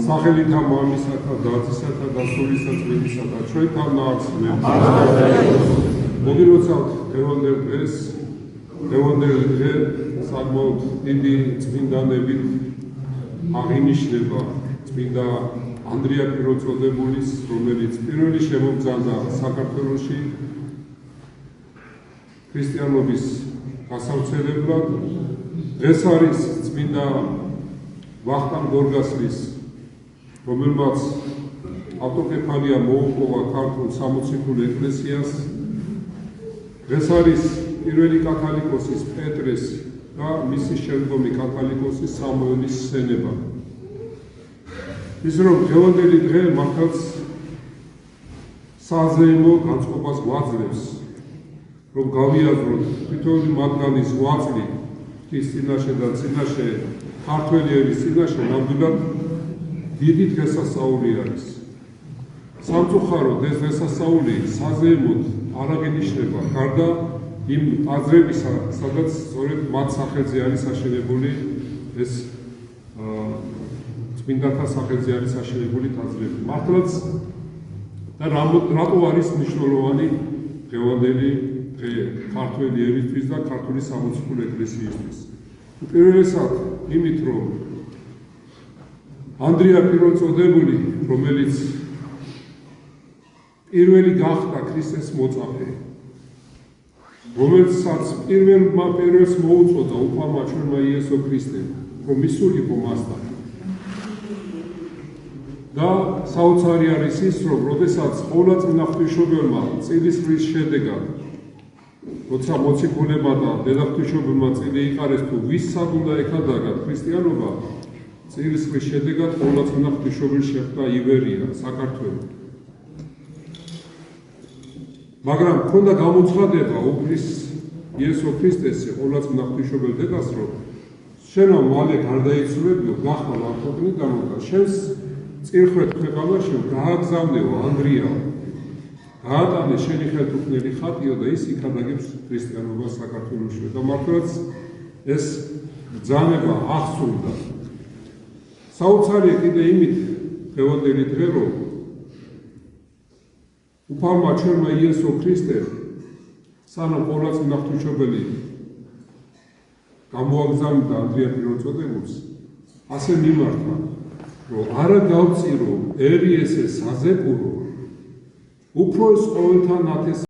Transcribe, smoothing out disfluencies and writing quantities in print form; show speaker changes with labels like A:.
A: სახელითა მამისათა და ძისათა და სულისა წმინდისათა ჩვენთან ნაცვლად მოგილოცავთ დღევანდელ დღეს დღევანდელი დღე საკმაოდ დიდი წმინდანებით აღინიშნება წმინდა ანდრია პირველწოდებულის, რომელიც პირველი შემოგზავნა საქართველოში ქრისტიანობის გასავრცელებლად. დღეს არის წმინდა ვახტანგ გორგასლის, რომელმაც ავტოკეფალია მოუპოვა ქართულ სამოციქულ ეკლესიას. დღეს არის პირველი კათალიკოსის პეტრეს და მისი შემდგომი კათალიკოსის სამუელის სენება. ის რომ დღევანდელი დღე მართლაც საზეიმო განწყობას გვაძლევს, რომ გავიაზროთ თითოეული მათგანის ღვაწლი ღვთის წინაშე და წინაშე ქართველი ერის წინაშე ნამდვილად დიდი დღესასწაული არის. სამწუხაროდ ეს დღესასწაული საზეიმოდ არ აღინიშნება გარდა იმ ტაძრებისა, სადაც სწორედ მათ სახელზე არის აშენებული ეს წმინდათა სახელზე არის აშენებული ტაძრები. მართლაც და რატო არის მნიშვნელოვანი დღევანდელი დღე ქართველი ერისთვის და ქართული სამოციქული ეკლესიისთვის? პირველესად იმით, რომ ანდრია პირველწოდებული, რომელიც პირველი გახდა ქრისტეს მოწაფე, რომელსაც პირველს მოუწოდა უფალმა ჩვენმა იესო ქრისტემ, რომ მისულიყო მასთან. და საოცარი არის ის, რომ როდესაც ყოვლადწმინდა ღვთისმშობელმა წილისყრის შედეგად, როცა მოციქულებმა და დედაღვთისმშობელმა წილი იყარეს თუ ვისად უნდა ეკადაგათ ქრისტიანობა, წილისყრის შედეგად ყოვლადწმინდა ღვთისმშობელი შეხვდა ივერია, საქართველო. მაგრამ ჰქონდა გამოცხადება უფლის იესო ქრისტესზე ყოვლადწმინდა ღვთისმშობელ დედას, რომ შენო მალე გარდაიცვალებიო, გახდა მართლმადიდანო და შენს წირხვეთ ქვეყანაში გააგზავნეო ანდრია, გაატანე შენი ხელთუქმნელი ხატიო და ის იქადაგებს ქრისტიანობას საქართველოში. და მართლაც ეს ბრძანება აღსრულდა. საოცარია კიდე იმით დღევანდელი დღე, რომ უფალმა ჩვენმა იესო ქრისტემ სანამ ყოვლადწმინდა ღვთისმშობელი გამოაგზავნიდა ანდრია პირველწოდებულს, ასე მიმართა, რომ არა გავწირო ერი ესე საზეპურო, უფრო ეს ყოველთა ნათესავი